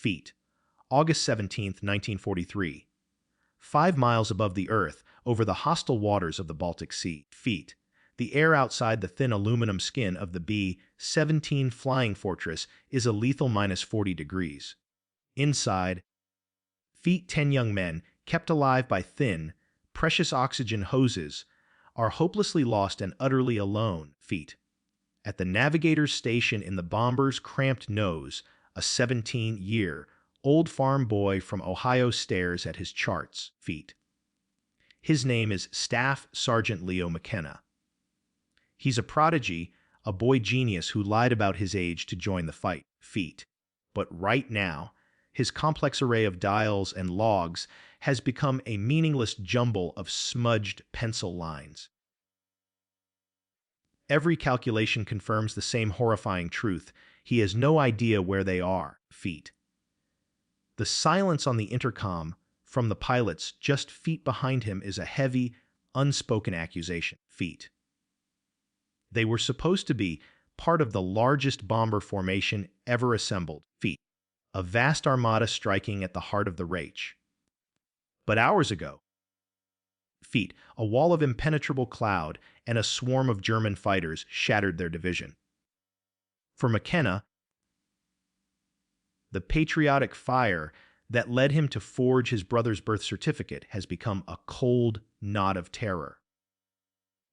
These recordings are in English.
feet. August 17, 1943. 5 miles above the Earth, over the hostile waters of the Baltic Sea, feet. The air outside the thin aluminum skin of the B-17 Flying Fortress is a lethal -40 degrees. Inside, feet 10 young men, kept alive by thin, precious oxygen hoses, are hopelessly lost and utterly alone, feet. At the navigator's station in the bomber's cramped nose, a 17-year-old farm boy from Ohio stares at his charts, feet. His name is Staff Sergeant Leo McKenna. He's a prodigy, a boy genius who lied about his age to join the fight, feet. But right now, his complex array of dials and logs has become a meaningless jumble of smudged pencil lines. Every calculation confirms the same horrifying truth. He has no idea where they are, feet. The silence on the intercom from the pilots just feet behind him is a heavy, unspoken accusation, feet. They were supposed to be part of the largest bomber formation ever assembled, feet. A vast armada striking at the heart of the Reich. But hours ago, feet, a wall of impenetrable cloud and a swarm of German fighters shattered their division. For McKenna, the patriotic fire that led him to forge his brother's birth certificate has become a cold knot of terror.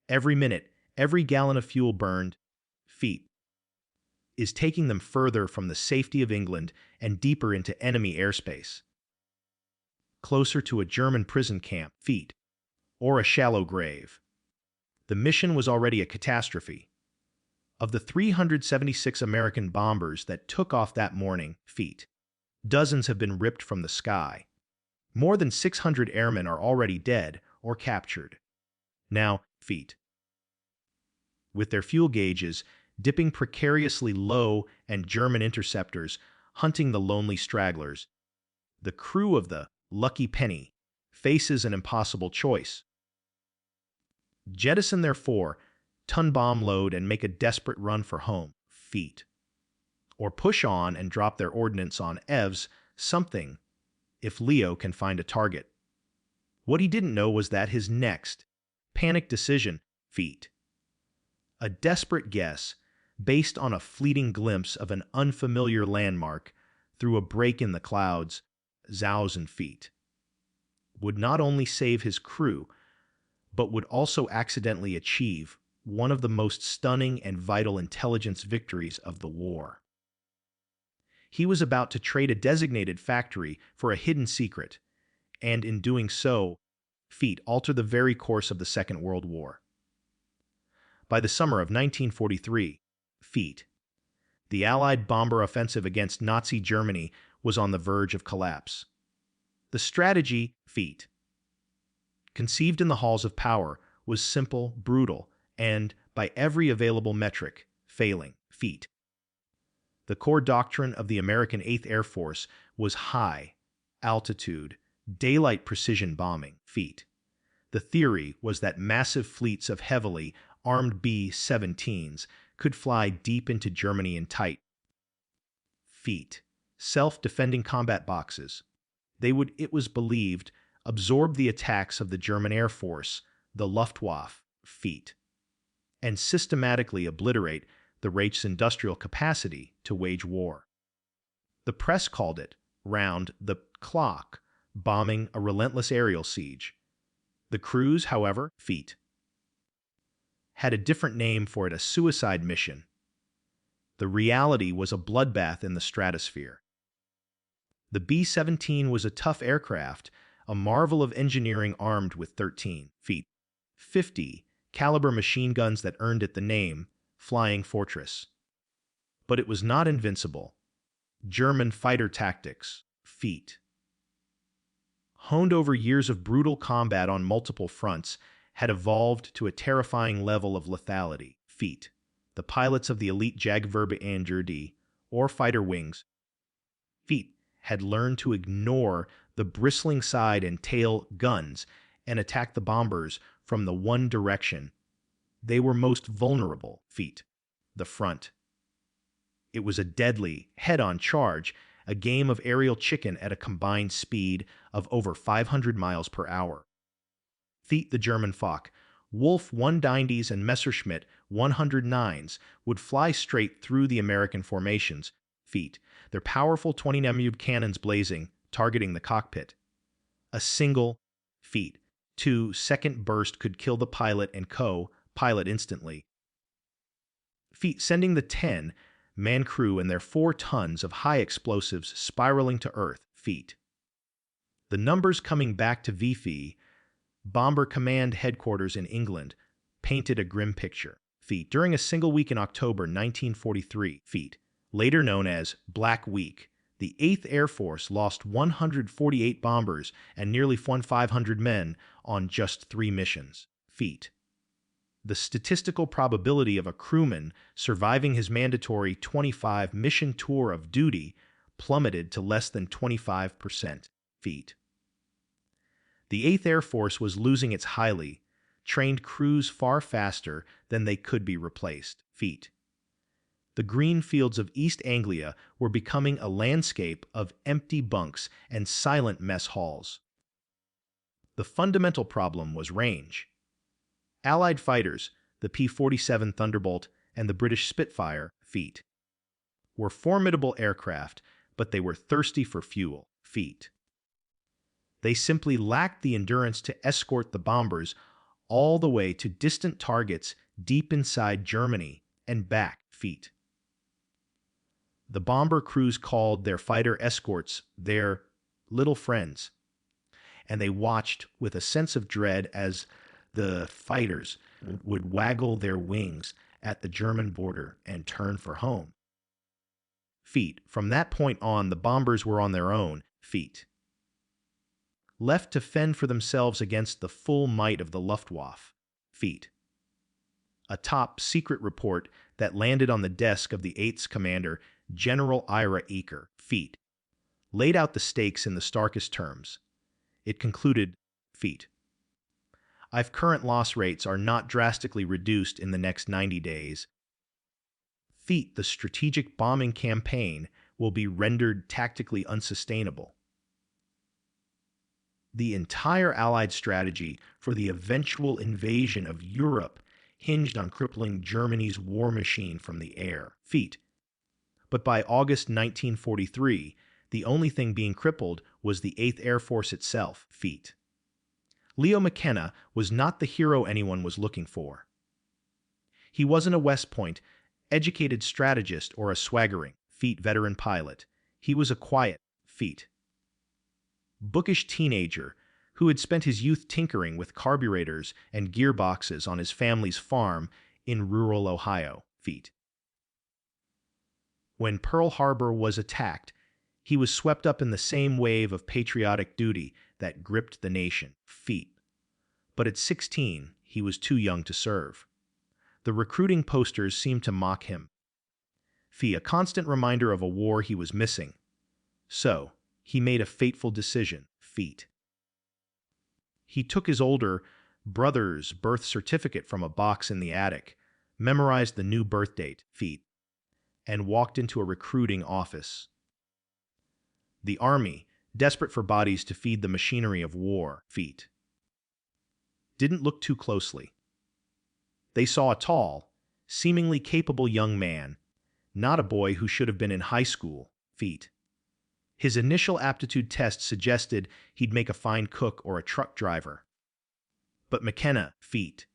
Every minute, every gallon of fuel burned, feet, is taking them further from the safety of England and deeper into enemy airspace. Closer to a German prison camp, feet, or a shallow grave. The mission was already a catastrophe. Of the 376 American bombers that took off that morning, feet, dozens have been ripped from the sky. More than 600 airmen are already dead or captured. Now, feet, with their fuel gauges dipping precariously low and German interceptors hunting the lonely stragglers, the crew of the Lucky Penny faces an impossible choice. Jettison their 4-ton bomb load and make a desperate run for home, feet. Or push on and drop their ordnance on EVs, something, if Leo can find a target. What he didn't know was that his next panic decision, feet. A desperate guess, based on a fleeting glimpse of an unfamiliar landmark through a break in the clouds, 1,000 feet, would not only save his crew, but would also accidentally achieve one of the most stunning and vital intelligence victories of the war. He was about to trade a designated factory for a hidden secret, and in doing so, feet alter the very course of the Second World War. By the summer of 1943, feet, the Allied bomber offensive against Nazi Germany was on the verge of collapse. The strategy, feet, conceived in the halls of power, was simple, brutal, and, by every available metric, failing, feet. The core doctrine of the American 8th Air Force was high-altitude, daylight precision bombing, feet. The theory was that massive fleets of heavily armed B-17s could fly deep into Germany in tight, feet, self-defending combat boxes. They would, it was believed, absorb the attacks of the German Air Force, the Luftwaffe, feet, and systematically obliterate the Reich's industrial capacity to wage war. The press called it, round the clock, bombing, a relentless aerial siege. The crews, however, feet, had a different name for it, a suicide mission. The reality was a bloodbath in the stratosphere. The B-17 was a tough aircraft, a marvel of engineering armed with 13 feet, 50 caliber machine guns that earned it the name Flying Fortress. But it was not invincible. German fighter tactics, feet, honed over years of brutal combat on multiple fronts, had evolved to a terrifying level of lethality, feet. The pilots of the elite Jagdverband, or fighter wings, feet, had learned to ignore the bristling side and tail guns and attack the bombers from the one direction they were most vulnerable, feet, the front. It was a deadly, head-on charge, a game of aerial chicken at a combined speed of over 500 miles per hour. Feet the German Fock, Wolf 190s and Messerschmitt 109s would fly straight through the American formations, feet, their powerful 20 mm cannons blazing, targeting the cockpit. A single, feet, 2-second burst could kill the pilot and co-pilot instantly. Feet sending the 10-man crew and their 4 tons of high explosives spiraling to Earth, feet. The numbers coming back to VFE, Bomber Command Headquarters in England, painted a grim picture, feet. During a single week in October 1943, feet, later known as Black Week, the 8th Air Force lost 148 bombers and nearly 500 men on just 3 missions, feet. The statistical probability of a crewman surviving his mandatory 25-mission tour of duty plummeted to less than 25%, feet. The 8th Air Force was losing its highly trained crews far faster than they could be replaced, feet. The green fields of East Anglia were becoming a landscape of empty bunks and silent mess halls. The fundamental problem was range. Allied fighters, the P-47 Thunderbolt and the British Spitfire, feet, were formidable aircraft, but they were thirsty for fuel, feet. They simply lacked the endurance to escort the bombers all the way to distant targets deep inside Germany and back, feet. The bomber crews called their fighter escorts their little friends, and they watched with a sense of dread as the fighters would waggle their wings at the German border and turn for home. Feet. From that point on, the bombers were on their own, feet, left to fend for themselves against the full might of the Luftwaffe, feet. A top-secret report that landed on the desk of the 8th's commander, General Ira Eaker, feet, laid out the stakes in the starkest terms. It concluded, feet, if current loss rates are not drastically reduced in the next 90 days, feet, the strategic bombing campaign will be rendered tactically unsustainable. The entire Allied strategy for the eventual invasion of Europe hinged on crippling Germany's war machine from the air, feet. But by August 1943, the only thing being crippled was the 8th Air Force itself, feet. Leo McKenna was not the hero anyone was looking for. He wasn't a West Point, educated strategist or a swaggering, feet veteran pilot. He was a quiet, feet, bookish teenager who had spent his youth tinkering with carburetors and gearboxes on his family's farm in rural Ohio, feet. When Pearl Harbor was attacked, he was swept up in the same wave of patriotic duty that gripped the nation, feet. But at 16, he was too young to serve. The recruiting posters seemed to mock him, a constant reminder of a war he was missing. So, he made a fateful decision, feet. He took his older brother's birth certificate from a box in the attic, memorized the new birth date, feet, and walked into a recruiting office. The Army, desperate for bodies to feed the machinery of war, feet, didn't look too closely. They saw a tall, seemingly capable young man, not a boy who should have been in high school, feet. His initial aptitude test suggested he'd make a fine cook or a truck driver. But McKenna, feet,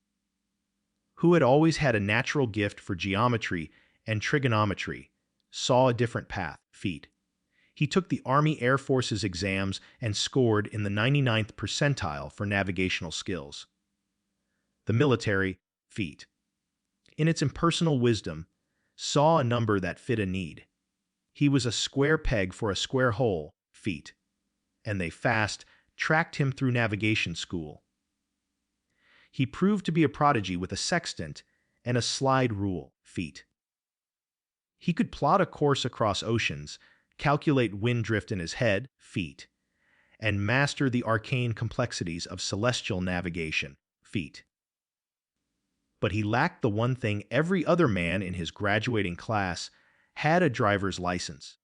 who had always had a natural gift for geometry and trigonometry, saw a different path, feet. He took the Army Air Force's exams and scored in the 99th percentile for navigational skills. The military, feet, in its impersonal wisdom, saw a number that fit a need. He was a square peg for a square hole, feet, and they fast-tracked him through navigation school. He proved to be a prodigy with a sextant and a slide rule, feet. He could plot a course across oceans, calculate wind drift in his head, feet, and master the arcane complexities of celestial navigation, feet. But he lacked the one thing every other man in his graduating class had: a driver's license.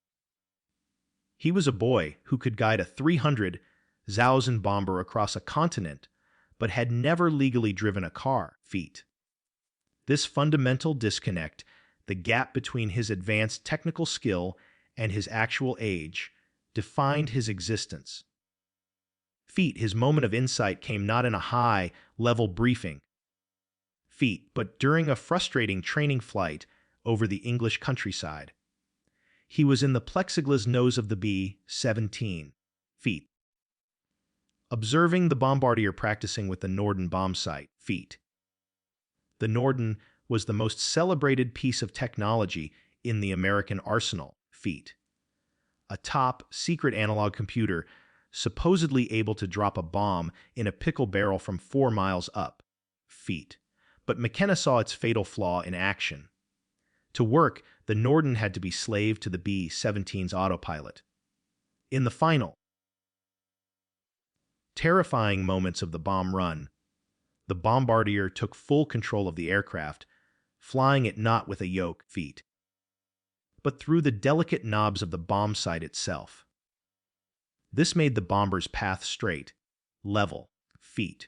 He was a boy who could guide a 300,000 bomber across a continent, but had never legally driven a car. Feet. This fundamental disconnect, the gap between his advanced technical skill and his actual age, defined his existence. Feet, his moment of insight came not in a high-level briefing. Feet, but during a frustrating training flight over the English countryside. He was in the plexiglass nose of the B-17. Feet. Observing the bombardier practicing with the Norden bomb sight. Feet. The Norden was the most celebrated piece of technology in the American arsenal. Feet. A top-secret analog computer supposedly able to drop a bomb in a pickle barrel from 4 miles up. Feet. But McKenna saw its fatal flaw in action. To work, the Norden had to be slave to the B-17's autopilot. In the final, terrifying moments of the bomb run, the bombardier took full control of the aircraft, flying it not with a yoke, feet, but through the delicate knobs of the bomb sight itself. This made the bomber's path straight, level, feet,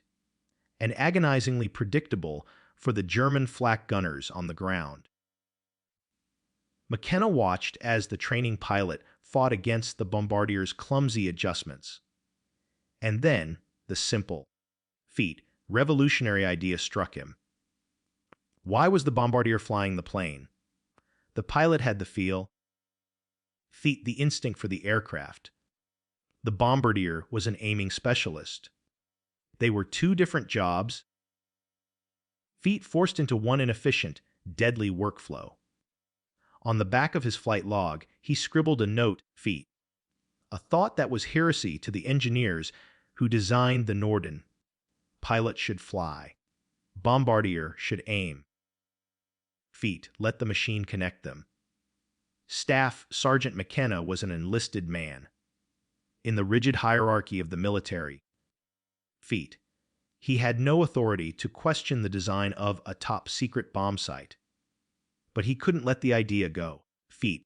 and agonizingly predictable for the German flak gunners on the ground. McKenna watched as the training pilot fought against the bombardier's clumsy adjustments. And then the simple, feet, revolutionary idea struck him. Why was the bombardier flying the plane? The pilot had the feel, feet, the instinct for the aircraft. The bombardier was an aiming specialist. They were two different jobs, feet forced into one inefficient, deadly workflow. On the back of his flight log, he scribbled a note, feet, a thought that was heresy to the engineers who designed the Norden. Pilot should fly. Bombardier should aim. Feet, let the machine connect them. Staff Sergeant McKenna was an enlisted man. In the rigid hierarchy of the military, feet, he had no authority to question the design of a top-secret bomb sight. But he couldn't let the idea go. Feet.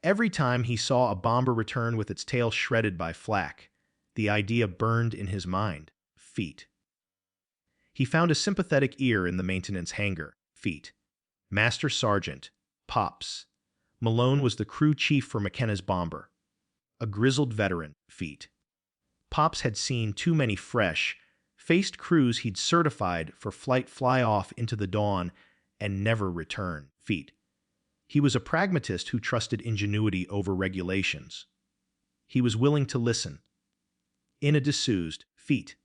Every time he saw a bomber return with its tail shredded by flak, the idea burned in his mind. Feet. He found a sympathetic ear in the maintenance hangar. Feet. Master Sergeant, Pops. Malone was the crew chief for McKenna's bomber. A grizzled veteran. Feet. Pops had seen too many fresh-faced crews he'd certified for flight fly off into the dawn and never return. Feet. He was a pragmatist who trusted ingenuity over regulations. He was willing to listen. In a disused, feet.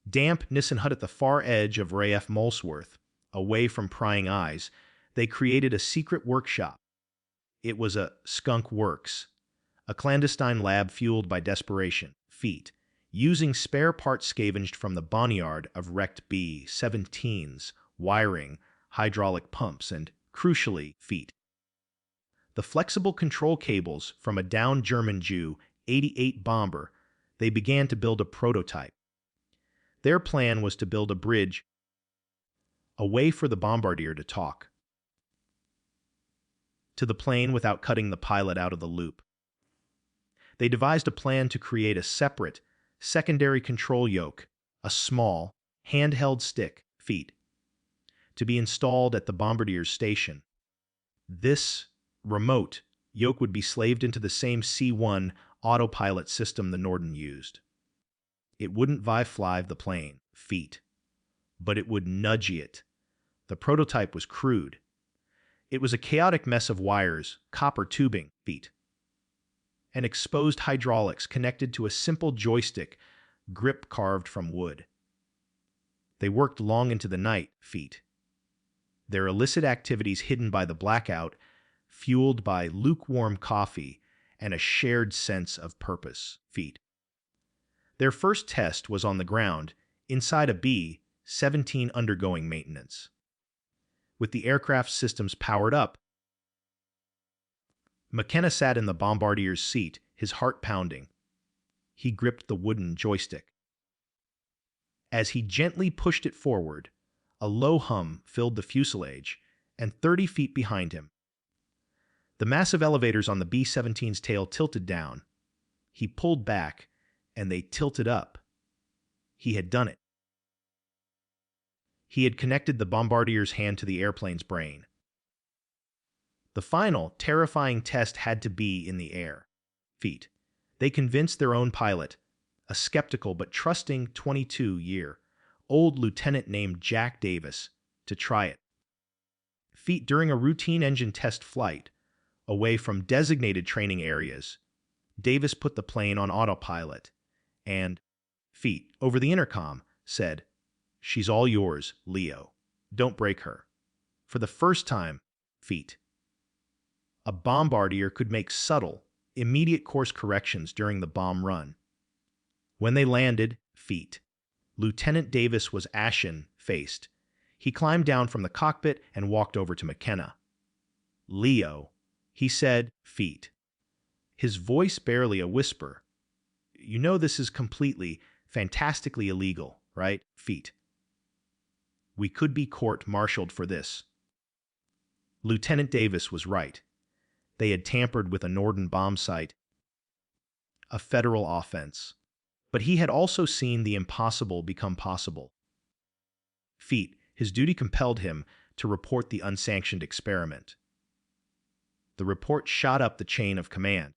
Damp Nissen hut at the far edge of Raf Molesworth, away from prying eyes, they created a secret workshop. It was a skunk works, a clandestine lab fueled by desperation. Feet. Using spare parts scavenged from the boneyard of wrecked B-17s, wiring, hydraulic pumps, and, crucially, feet. The flexible control cables from a downed German Ju-88 bomber, they began to build a prototype. Their plan was to build a bridge, a way for the bombardier to talk to the plane without cutting the pilot out of the loop. They devised a plan to create a separate, secondary control yoke, a small, handheld stick, feet, to be installed at the bombardier's station. This remote yoke would be slaved into the same C-1 autopilot system the Norden used. It wouldn't fly the plane, feet, but it would nudge it. The prototype was crude. It was a chaotic mess of wires, copper tubing, feet, and exposed hydraulics connected to a simple joystick grip carved from wood. They worked long into the night, feet, their illicit activities hidden by the blackout, fueled by lukewarm coffee and a shared sense of purpose, feet. Their first test was on the ground, inside a B-17 undergoing maintenance. With the aircraft systems powered up, McKenna sat in the bombardier's seat, his heart pounding. He gripped the wooden joystick. As he gently pushed it forward, a low hum filled the fuselage, and 30 feet behind him, The massive elevators on the B-17's tail tilted down. He pulled back, and they tilted up. He had done it. He had connected the bombardier's hand to the airplane's brain. The final, terrifying test had to be in the air. Feet. They convinced their own pilot, a skeptical but trusting 22-year-old lieutenant named Jack Davis, to try it. Feet. During a routine engine test flight, away from designated training areas, Davis put the plane on autopilot and, Feet, over the intercom, said, "She's all yours, Leo. Don't break her." For the first time, Feet. A bombardier could make subtle, immediate course corrections during the bomb run. When they landed, Feet. Lieutenant Davis was ashen-faced. He climbed down from the cockpit and walked over to McKenna. "Leo," he said, Feet. His voice barely a whisper. "You know this is completely, fantastically illegal, right, Feet? We could be court-martialed for this." Lieutenant Davis was right. They had tampered with a Norden bomb site, a federal offense. But he had also seen the impossible become possible. Feet. His duty compelled him to report the unsanctioned experiment. The report shot up the chain of command.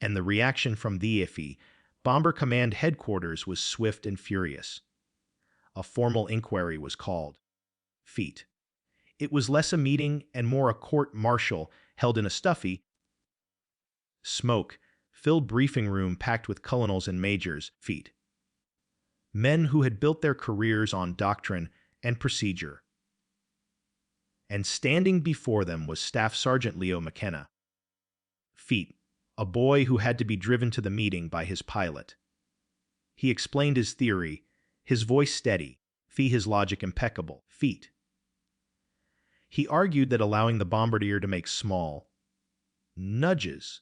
And the reaction from the WWII Bomber Command Headquarters was swift and furious. A formal inquiry was called. Feet. It was less a meeting and more a court-martial held in a stuffy, smoke-filled briefing room packed with colonels and majors. Feet. Men who had built their careers on doctrine and procedure. And standing before them was Staff Sergeant Leo McKenna. Feet. A boy who had to be driven to the meeting by his pilot. He explained his theory, his voice steady, his logic impeccable. Feet. He argued that allowing the bombardier to make small nudges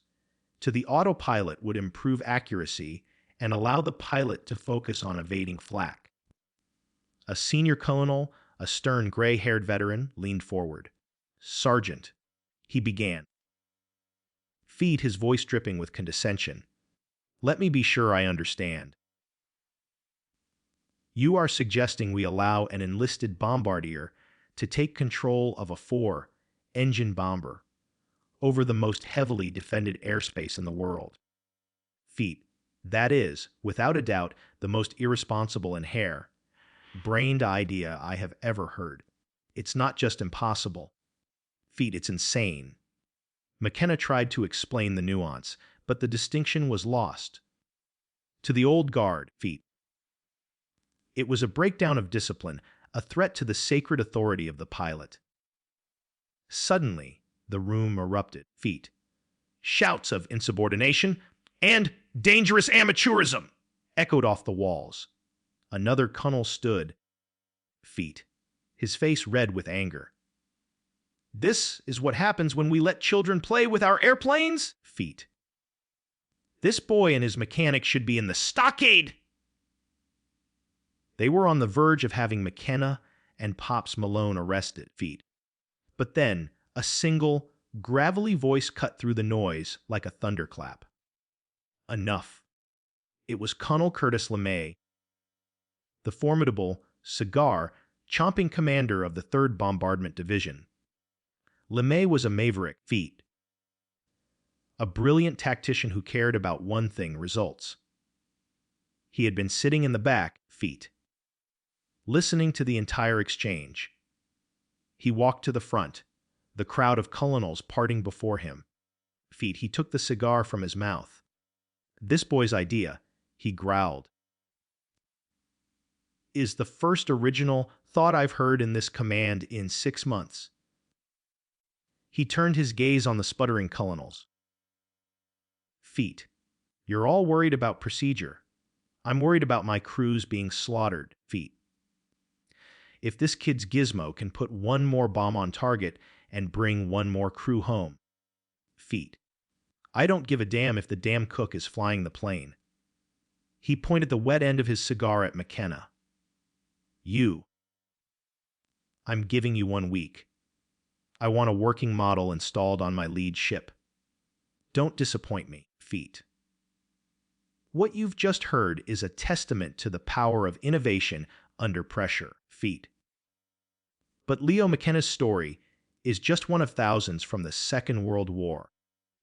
to the autopilot would improve accuracy and allow the pilot to focus on evading flak. A senior colonel, a stern gray-haired veteran, leaned forward. "Sergeant," he began. Feet, his voice dripping with condescension. "Let me be sure I understand. You are suggesting we allow an enlisted bombardier to take control of a 4-engine bomber over the most heavily defended airspace in the world." Feet. That is, without a doubt, the most irresponsible and hair-brained idea I have ever heard. It's not just impossible. Feet, it's insane. McKenna tried to explain the nuance, but the distinction was lost. To the old guard, Feet. It was a breakdown of discipline, a threat to the sacred authority of the pilot. Suddenly, the room erupted. Feet. Shouts of insubordination and dangerous amateurism echoed off the walls. Another colonel stood. Feet. His face red with anger. "This is what happens when we let children play with our airplanes?" Feet. "This boy and his mechanic should be in the stockade." They were on the verge of having McKenna and Pops Malone arrested. Feet. But then, a single, gravelly voice cut through the noise like a thunderclap. Enough. It was Colonel Curtis LeMay, the formidable, cigar-chomping commander of the 3rd Bombardment Division. LeMay was a maverick. Feet. A brilliant tactician who cared about one thing: results. He had been sitting in the back. Feet. Listening to the entire exchange. He walked to the front, the crowd of colonels parting before him. Feet. He took the cigar from his mouth. "This boy's idea," he growled, "is the first original thought I've heard in this command in 6 months." He turned his gaze on the sputtering colonels. "Feet. You're all worried about procedure. I'm worried about my crews being slaughtered." Feet. "If this kid's gizmo can put one more bomb on target and bring one more crew home." Feet. "I don't give a damn if the damn cook is flying the plane." He pointed the wet end of his cigar at McKenna. "You. I'm giving you 1 week. I want a working model installed on my lead ship. Don't disappoint me, feet. What you've just heard is a testament to the power of innovation under pressure, feet. But Leo McKenna's story is just one of thousands from the Second World War,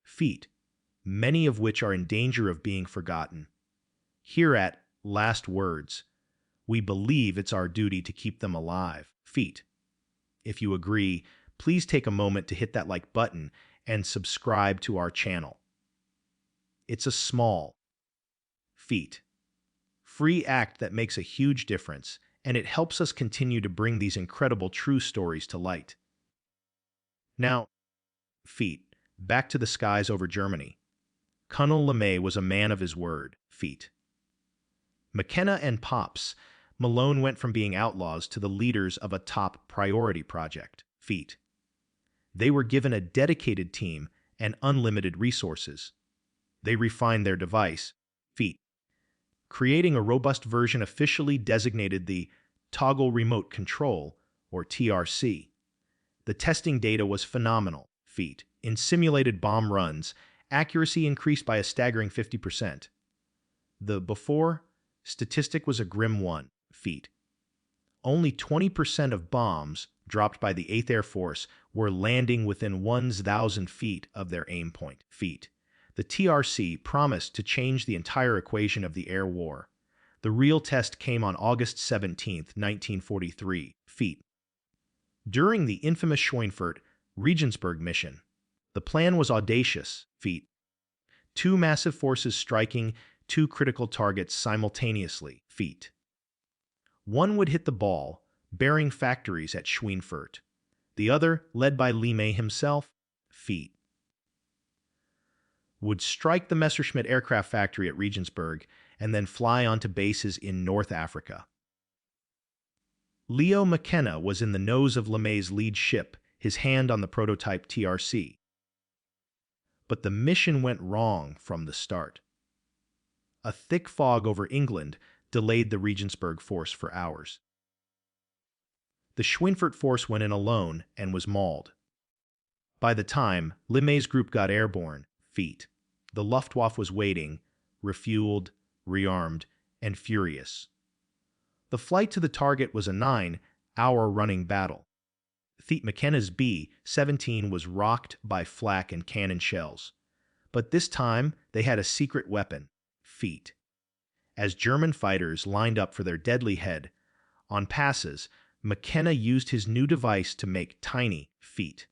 feet, many of which are in danger of being forgotten. Here at Last Words, we believe it's our duty to keep them alive, feet. If you agree, please take a moment to hit that like button and subscribe to our channel. It's a small, feet, free act that makes a huge difference, and it helps us continue to bring these incredible true stories to light. Now, feet, back to the skies over Germany. Colonel LeMay was a man of his word, feet. McKenna and Pops, Malone went from being outlaws to the leaders of a top priority project, feet. They were given a dedicated team and unlimited resources. They refined their device, feet, creating a robust version officially designated the Toggle Remote Control, or TRC. The testing data was phenomenal, feet. In simulated bomb runs, accuracy increased by a staggering 50%. The before statistic was a grim 1, feet. Only 20% of bombs dropped by the 8th Air Force were landing within 1,000 feet of their aim point, feet. The TRC promised to change the entire equation of the air war. The real test came on August 17, 1943, feet. During the infamous Schweinfurt-Regensburg mission, the plan was audacious, feet. 2 massive forces striking 2 critical targets simultaneously, feet. One would hit the ball, bearing factories at Schweinfurt. The other, led by LeMay himself, feet, would strike the Messerschmitt aircraft factory at Regensburg and then fly onto bases in North Africa. Leo McKenna was in the nose of LeMay's lead ship, his hand on the prototype TRC. But the mission went wrong from the start. A thick fog over England delayed the Regensburg force for hours. The Schweinfurt force went in alone and was mauled. By the time LeMay's group got airborne, feet, the Luftwaffe was waiting, refueled, rearmed, and furious. The flight to the target was a 9-hour running battle. Feet McKenna's B-17 was rocked by flak and cannon shells. But this time, they had a secret weapon, feet. As German fighters lined up for their deadly head, on passes, McKenna used his new device to make tiny feet.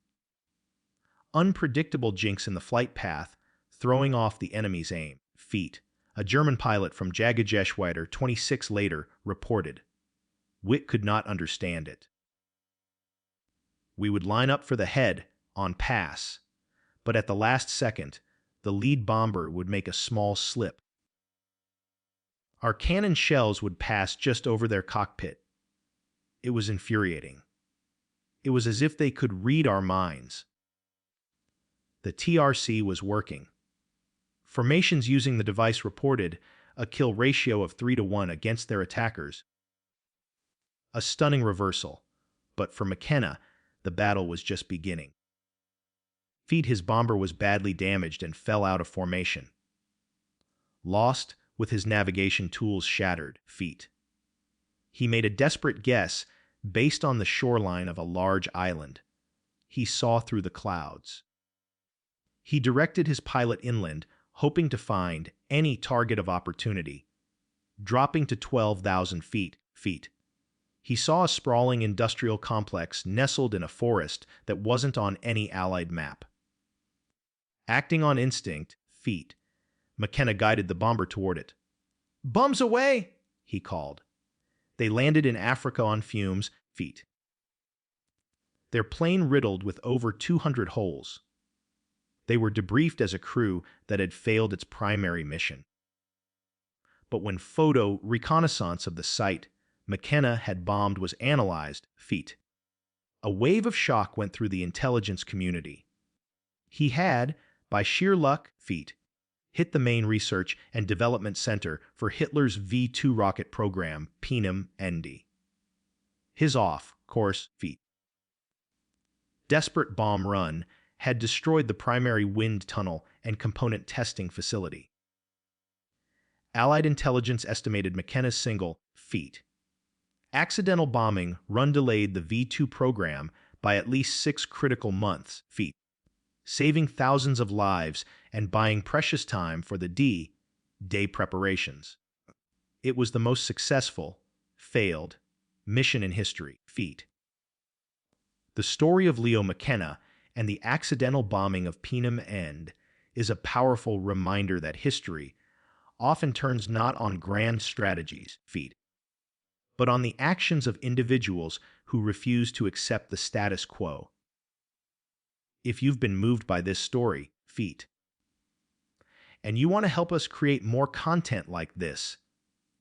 Unpredictable jinks in the flight path, throwing off the enemy's aim, feet. A German pilot from WWII 26 later reported, "Witt could not understand it. We would line up for the head on pass, but at the last second, the lead bomber would make a small slip. Our cannon shells would pass just over their cockpit. It was infuriating. It was as if they could read our minds." The TRC was working. Formations using the device reported a kill ratio of 3-1 against their attackers. A stunning reversal, but for McKenna, the battle was just beginning. Feet, his bomber was badly damaged and fell out of formation. Lost, with his navigation tools shattered, feet. He made a desperate guess based on the shoreline of a large island. He saw through the clouds. He directed his pilot inland, hoping to find any target of opportunity. Dropping to 12,000 feet. He saw a sprawling industrial complex nestled in a forest that wasn't on any Allied map. Acting on instinct, feet, McKenna guided the bomber toward it. "Bums away!" he called. They landed in Africa on fumes, feet. Their plane riddled with over 200 holes. They were debriefed as a crew that had failed its primary mission. But when photo reconnaissance of the site McKenna had bombed was analyzed, feet, a wave of shock went through the intelligence community. He had, by sheer luck, feet, hit the main research and development center for Hitler's V-2 rocket program, Peenem ND. His off-course, feet. desperate bomb run had destroyed the primary wind tunnel and component testing facility. Allied intelligence estimated McKenna's single feat. Accidental bombing run delayed the V-2 program by at least 6 critical months feat, saving thousands of lives and buying precious time for the D-Day preparations. It was the most successful, failed mission in history feat. The story of Leo McKenna and the accidental bombing of Penam End is a powerful reminder that history often turns not on grand strategies feat, but on the actions of individuals who refuse to accept the status quo. If you've been moved by this story feat, and you want to help us create more content like this,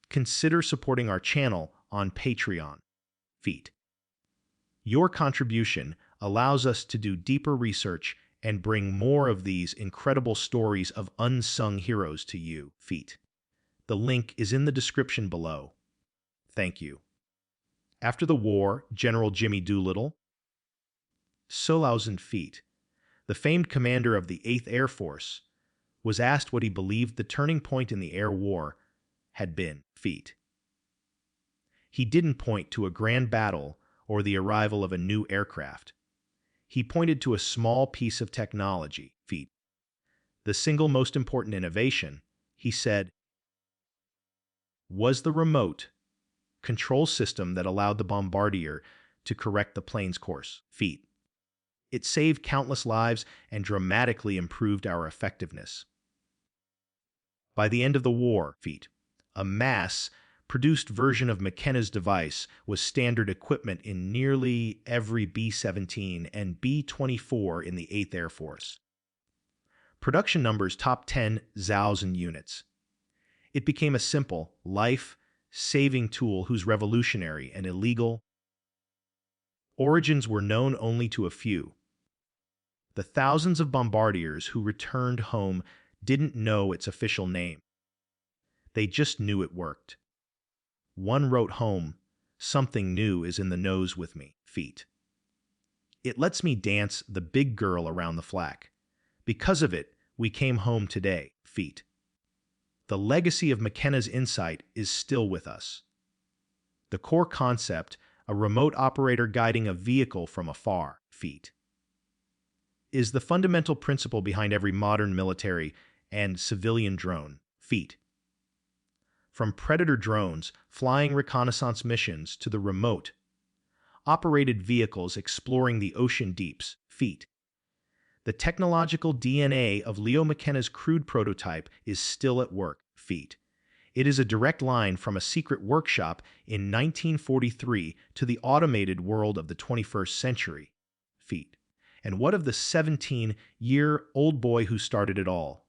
consider supporting our channel on Patreon feat. Your contribution allows us to do deeper research and bring more of these incredible stories of unsung heroes to you feat. The link is in the description below. Thank you. After the war, General Jimmy Doolittle, Solausen feat, the famed commander of the 8th Air Force, was asked what he believed the turning point in the air war had been feat. He didn't point to a grand battle or the arrival of a new aircraft. He pointed to a small piece of technology feat. The single most important innovation, he said, was the remote control system that allowed the bombardier to correct the plane's course feat. It saved countless lives and dramatically improved our effectiveness. By the end of the war feat, a mass-produced version of McKenna's device was standard equipment in nearly every B-17 and B-24 in the 8th Air Force. Production numbers topped 10,000 units. It became a simple, life-saving tool whose revolutionary and illegal origins were known only to a few. The thousands of bombardiers who returned home didn't know its official name. They just knew it worked. One wrote home, "Something new is in the nose with me feat. It lets me dance the big girl around the flak. Because of it, we came home today feat." The legacy of McKenna's insight is still with us. The core concept, a remote operator guiding a vehicle from afar feat, is the fundamental principle behind every modern military and civilian drone feat. From Predator drones flying reconnaissance missions to the remote operated vehicles exploring the ocean deeps feat, the technological DNA of Leo McKenna's crude prototype is still at work feat. It is a direct line from a secret workshop in 1943 to the automated world of the 21st century feat. And what of the 17-year-old boy who started it all?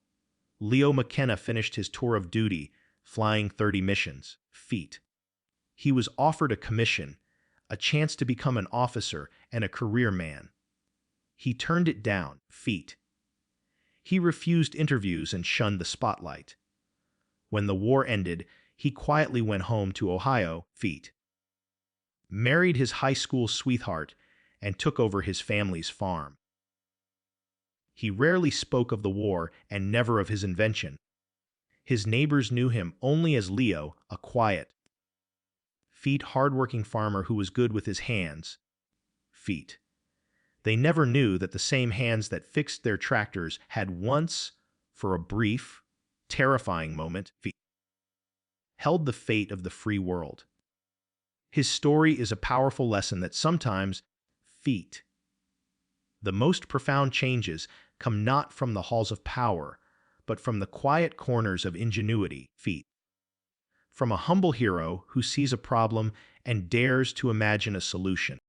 Leo McKenna finished his tour of duty, flying 30 missions feat. He was offered a commission, a chance to become an officer and a career man. He turned it down feat. He refused interviews and shunned the spotlight. When the war ended, he quietly went home to Ohio feat, married his high school sweetheart, and took over his family's farm. He rarely spoke of the war and never of his invention. His neighbors knew him only as Leo, a quiet feat hardworking farmer who was good with his hands feat. They never knew that the same hands that fixed their tractors had once, for a brief, terrifying moment, held the fate of the free world. His story is a powerful lesson that sometimes feat, the most profound changes come not from the halls of power, but from the quiet corners of ingenuity feat. From a humble hero who sees a problem and dares to imagine a solution.